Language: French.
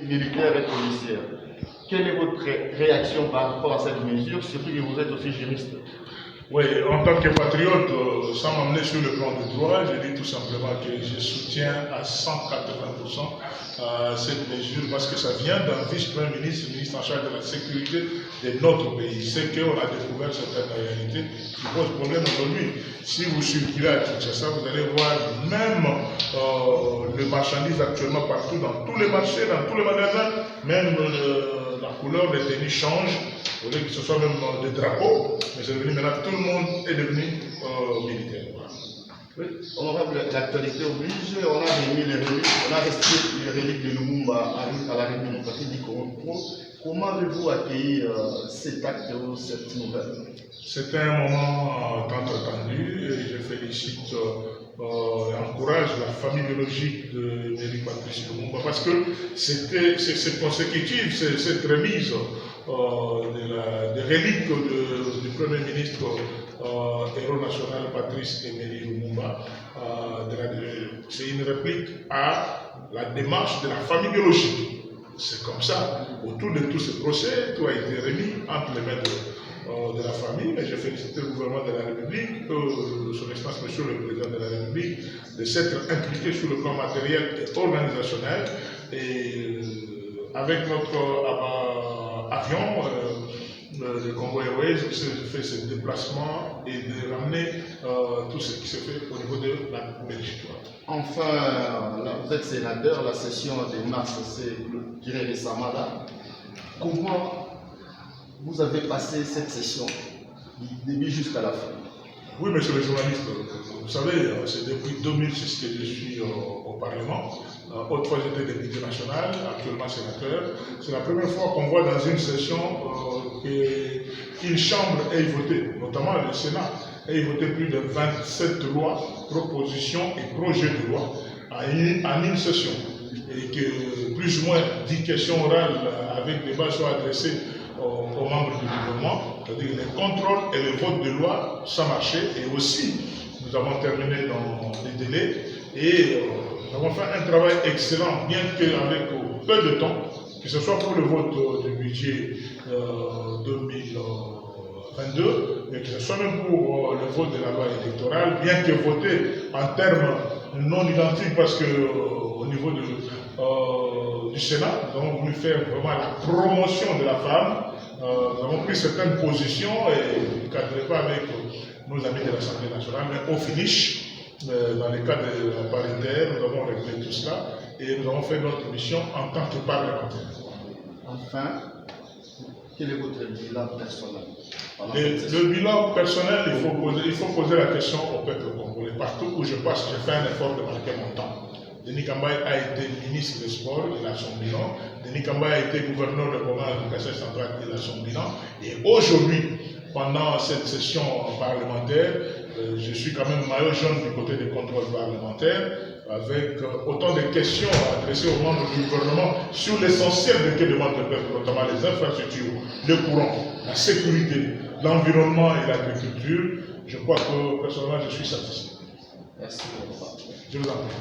militaires et policières. Quelle est votre réaction par rapport à cette mesure, surtout que vous êtes aussi juriste? Oui, en tant que patriote, sans m'amener sur le plan du droit, je dis tout simplement que je soutiens à 180% cette mesure parce que ça vient d'un vice-premier ministre, ministre en charge de la sécurité de notre pays. C'est qu'on a découvert certaines réalités qui posent problème aujourd'hui. Si vous circulez à Kinshasa, vous allez voir même les marchandises actuellement partout, dans tous les marchés, dans tous les magasins, même la couleur des tenues change. Au lieu que ce soit même des drapeaux, mais c'est devenu maintenant, tout le monde est devenu militaire. Voilà. Oui, honorable, l'actualité oblige, on a remis les reliques, on a resté les reliques de Lumumba à la République démocratique du Congo. Comment avez-vous accueilli cet acte ou cette nouvelle? C'était un moment tant attendu et je félicite et encourage la famille biologique de Mary Patrice Lumumba parce que c'est consécutif, cette remise des reliques du Premier ministre héros national Patrice Emery Lumumba. C'est une réplique à la démarche de la famille biologique. C'est comme ça, autour de tous ces procès, tout a été remis entre les mains de la famille, mais je félicite le gouvernement de la République, son excellence monsieur le président de la République, de s'être impliqué sur le plan matériel et organisationnel. Et avec notre avion, le Congo Airways, fait ce déplacement et de ramener tout ce qui se fait au niveau de la Belgique. Enfin, là, vous êtes sénateur, la session de mars s'est tirée récemment là. Comment vous avez passé cette session du début jusqu'à la fin? Oui, monsieur le journaliste, vous savez, c'est depuis 2006 que je suis au Parlement. Autrefois, j'étais député national, actuellement sénateur. C'est la première fois qu'on voit dans une session qu'une chambre ait voté, notamment le Sénat, ait voté plus de 27 lois, propositions et projets de loi en une session. Et que plus ou moins 10 questions orales avec débat soient adressées aux membres du gouvernement, c'est-à-dire les contrôles et le vote de loi, ça marchait. Et aussi, nous avons terminé dans les délais et nous avons fait un travail excellent, bien qu'avec peu de temps, que ce soit pour le vote du budget 2022, mais que ce soit même pour le vote de la loi électorale, bien que voté en termes non identiques, parce que au niveau du Sénat, nous avons voulu faire vraiment la promotion de la femme. Nous avons pris certaines positions et nous ne cadrons pas avec nos amis de l'Assemblée nationale, mais au finish, dans le cadre de la paritaire, nous avons réglé tout cela et nous avons fait notre mission en tant que parlementaire. Enfin, quel est votre bilan personnel? Le bilan personnel, il faut poser la question au peuple congolais. Partout où je passe, je fais un effort de marquer mon temps. Denis Kambaye a été ministre des Sports, il a son bilan. Denis Kambaye a été gouverneur de Goma, du Cassel central, il a son bilan. Et aujourd'hui, pendant cette session parlementaire, je suis quand même maillot jaune du côté des contrôles parlementaires, avec autant de questions adressées aux membres du gouvernement sur l'essentiel de que demande le peuple, notamment les infrastructures, le courant, la sécurité, l'environnement et l'agriculture. Je crois que personnellement, je suis satisfait. Merci. Je vous en prie.